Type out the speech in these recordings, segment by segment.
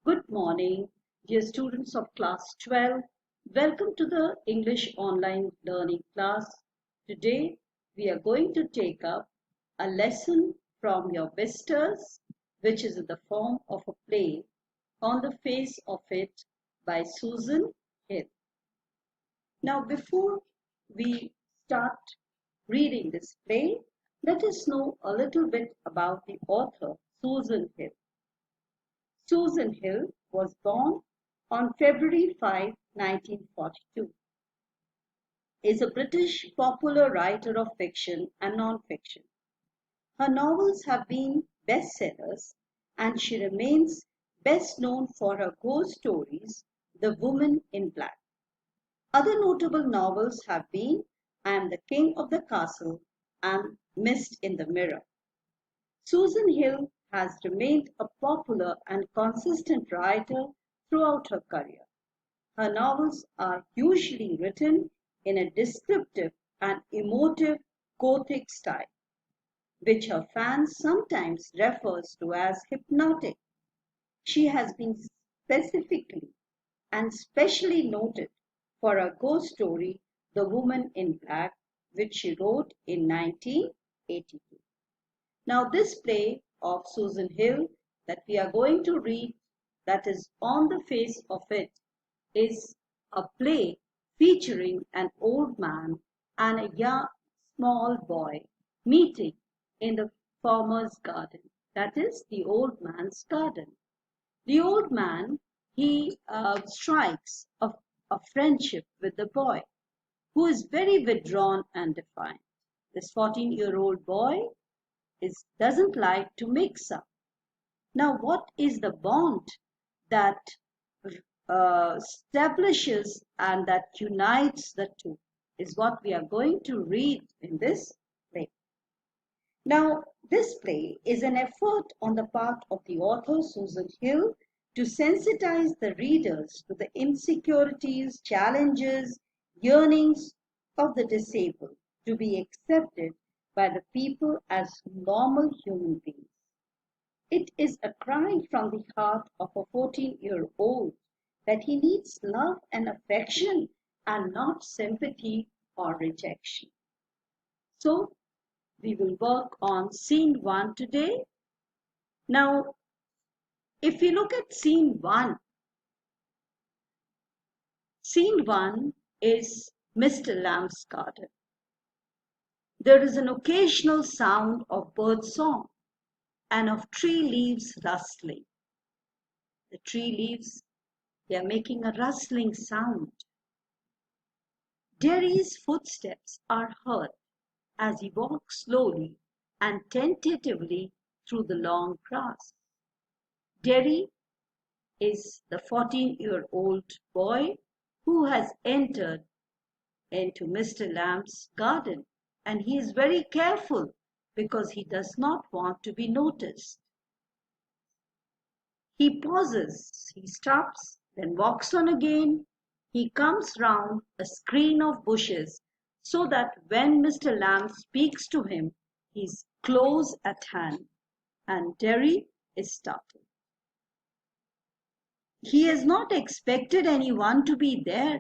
Good morning, dear students of class 12. Welcome to the English online learning class. Today we are going to take up a lesson from your visitors, which is in the form of a play, On the Face of It by Susan Hill. Now, before we start reading this play, let us know a little bit about the author, Susan Hill. Susan Hill was born on February 5, 1942, is a British popular writer of fiction and non-fiction. Her novels have been bestsellers and she remains best known for her ghost stories, The Woman in Black. Other notable novels have been I Am the King of the Castle and Mist in the Mirror. Susan Hill has remained a popular and consistent writer throughout her career. Her novels are usually written in a descriptive and emotive Gothic style, which her fans sometimes refers to as hypnotic. She has been specifically and specially noted for her ghost story, The Woman in Black, which she wrote in 1982. Now, this play of Susan Hill that we are going to read, that is On the Face of It, is a play featuring an old man and a young small boy meeting in the farmer's garden, that is the old man's garden. The old man, he strikes a friendship with the boy, who is very withdrawn and defiant. This 14-year-old boy doesn't like to mix up. Now, what is the bond that establishes and that unites the two is what we are going to read in this play. Now, this play is an effort on the part of the author Susan Hill to sensitize the readers to the insecurities, challenges, yearnings of the disabled to be accepted by the people as normal human beings. It is a cry from the heart of a 14-year-old that he needs love and affection and not sympathy or rejection. So, we will work on scene 1 today. Now, if we look at scene 1 is Mr. Lamb's garden. There is an occasional sound of bird song and of tree leaves rustling. The tree leaves, they are making a rustling sound. Derry's footsteps are heard as he walks slowly and tentatively through the long grass. Derry is the 14-year-old boy who has entered into Mr. Lamb's garden, and he is very careful because he does not want to be noticed. He pauses, he stops, then walks on again. He comes round a screen of bushes so that when Mr. Lamb speaks to him, he is close at hand, and Derry is startled. He has not expected anyone to be there,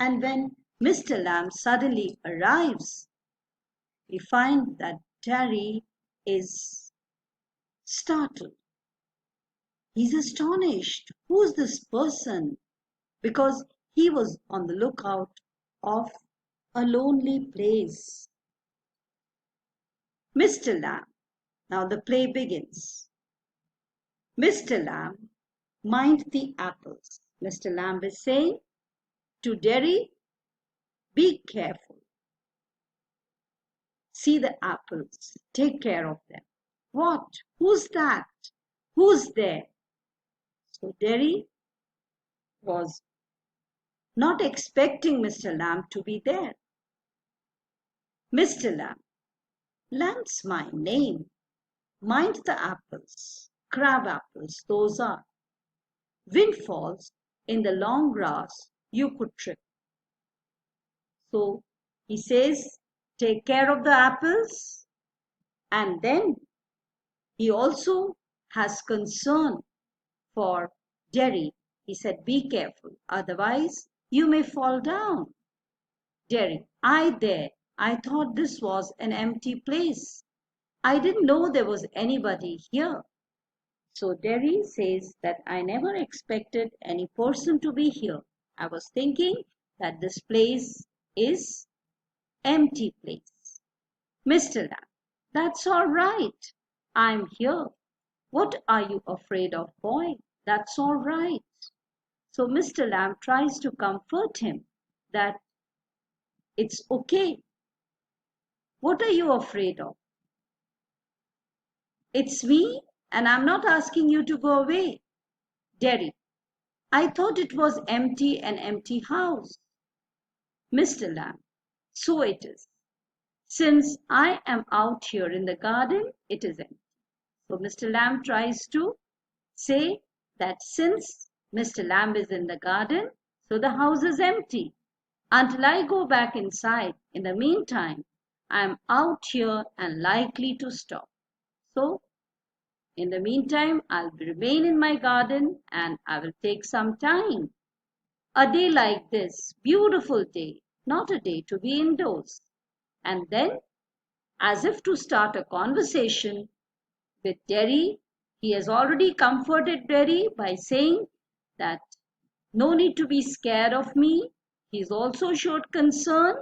and when Mr. Lamb suddenly arrives, we find that Derry is startled. He's astonished. Who's this person? Because he was on the lookout of a lonely place. Mr. Lamb. Now the play begins. Mr. Lamb, mind the apples. Mr. Lamb is saying to Derry, be careful. See the apples. Take care of them. What? Who's that? Who's there? So Derry was not expecting Mr. Lamb to be there. Mr. Lamb. Lamb's my name. Mind the apples. Crab apples, those are. Windfalls in the long grass you could trip. So he says, take care of the apples. And then he also has concern for Derry, he said, be careful, otherwise you may fall down. Derry, I thought this was an empty place. I didn't know there was anybody here. So Derry says that I never expected any person to be here. I was thinking that this place is empty place. Mr. Lamb, that's all right. I'm here. What are you afraid of, boy? That's all right. So Mr. Lamb tries to comfort him that it's okay. What are you afraid of? It's me, and I'm not asking you to go away. Derry, I thought it was an empty house. Mr. Lamb, so it is. Since I am out here in the garden, it is empty. So Mr. Lamb tries to say that since Mr. Lamb is in the garden, so the house is empty. Until I go back inside, in the meantime, I am out here and likely to stop. So, in the meantime, I'll remain in my garden and I will take some time. A day like this, beautiful day, not a day to be indoors. And then, as if to start a conversation with Derry, he has already comforted Derry by saying that no need to be scared of me. He's also showed concern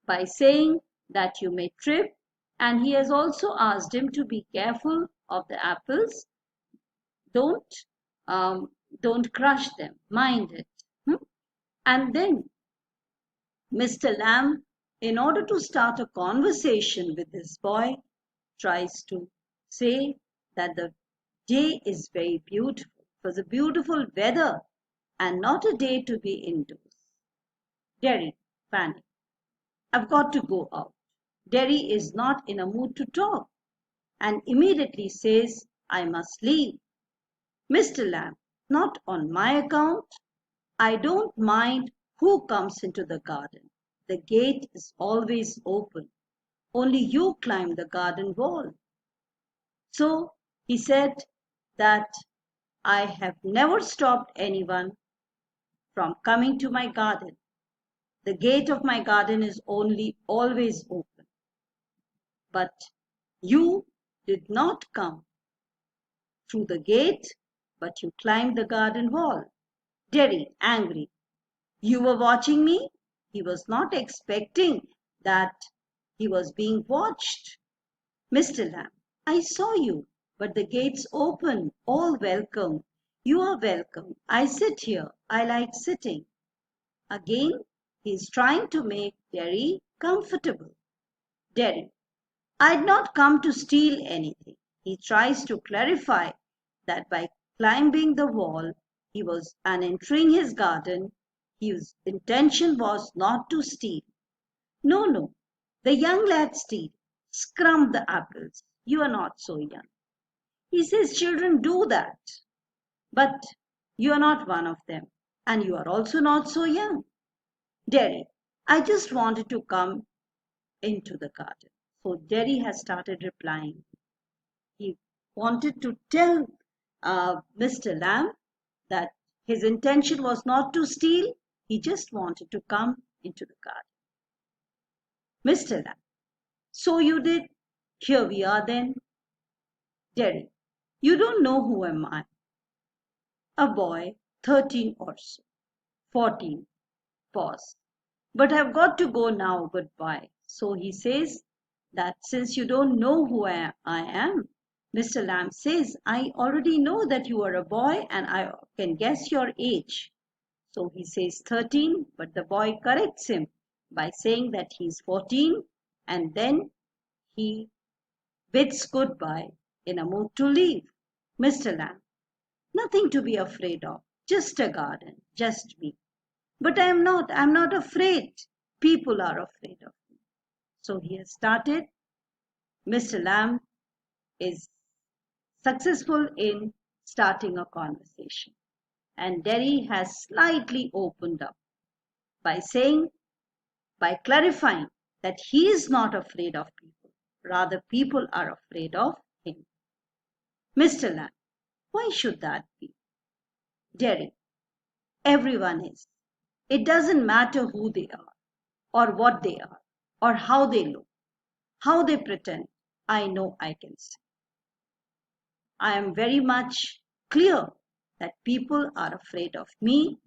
by saying that you may trip, and he has also asked him to be careful of the apples. Don't don't crush them. Mind it. And then Mr. Lamb, in order to start a conversation with this boy, tries to say that the day is very beautiful. It was a beautiful weather and not a day to be indoors. Derry, panic. I've got to go out. Derry is not in a mood to talk and immediately says, I must leave. Mr. Lamb, not on my account. I don't mind who comes into the garden. The gate is always open. Only you climb the garden wall. So he said that I have never stopped anyone from coming to my garden. The gate of my garden is only always open. But you did not come through the gate, but you climbed the garden wall. Derry, angry. You were watching me? He was not expecting that he was being watched. Mr. Lamb, I saw you, but the gate's open. All welcome. You are welcome. I sit here. I like sitting. Again, he is trying to make Derry comfortable. Derry, I'd not come to steal anything. He tries to clarify that by climbing the wall he was and entering his garden, his intention was not to steal. No, no, the young lad steal. Scrum the apples. You are not so young. He says children do that. But you are not one of them. And you are also not so young. Derry, I just wanted to come into the garden. So Derry has started replying. He wanted to tell Mr. Lamb that his intention was not to steal. He just wanted to come into the garden. Mr. Lamb, so you did. Here we are then. Derry, you don't know who am I. A boy, 13 or so. 14. Pause. But I've got to go now. Goodbye. So he says that since you don't know who I am, Mr. Lamb says, I already know that you are a boy and I can guess your age. So he says 13, but the boy corrects him by saying that he's 14 and then he bids goodbye in a mood to leave. Mr. Lamb, nothing to be afraid of, just a garden, just me. But I'm not afraid. People are afraid of me. So he has started. Mr. Lamb is successful in starting a conversation. And Derry has slightly opened up by clarifying that he is not afraid of people. Rather, people are afraid of him. Mr. Lamb, why should that be? Daring. Everyone is. It doesn't matter who they are, or what they are, or how they look, how they pretend. I know I can see. I am very much clear that people are afraid of me,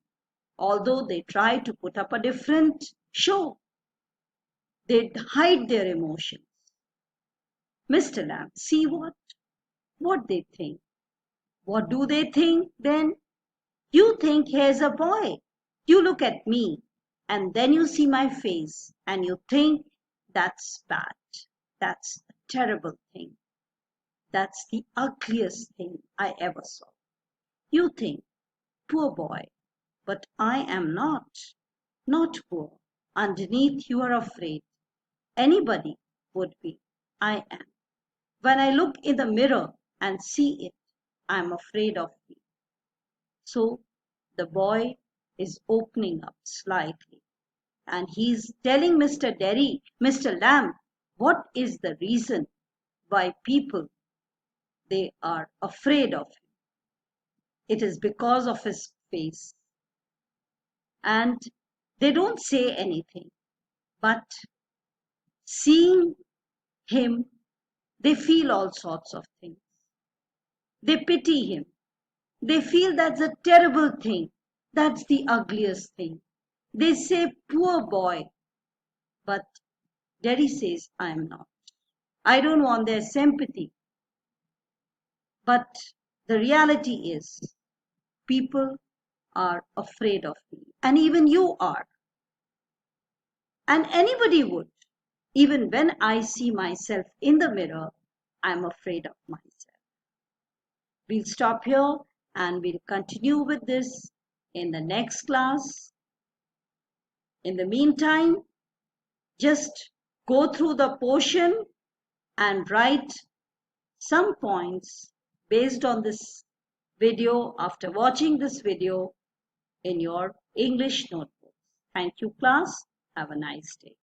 although they try to put up a different show. They hide their emotions. Mr. Lamb, see what? What they think. What do they think then? You think here's a boy. You look at me, and then you see my face, and you think that's bad. That's a terrible thing. That's the ugliest thing I ever saw. You think, poor boy, but I am not poor. Underneath, you are afraid. Anybody would be. I am. When I look in the mirror and see it, I am afraid of me. So the boy is opening up slightly and he's telling Mr. Derry, Mr. Lamb, what is the reason why people they are afraid of him. It is because of his face. And they don't say anything, but seeing him, they feel all sorts of things. They pity him. They feel that's a terrible thing. That's the ugliest thing. They say, poor boy. But Derry says, I'm not. I don't want their sympathy. But the reality is, people are afraid of me. And even you are. And anybody would. Even when I see myself in the mirror, I'm afraid of myself. We'll stop here and we'll continue with this in the next class. In the meantime, just go through the portion and write some points based on this video after watching this video in your English notebook. Thank you, class. Have a nice day.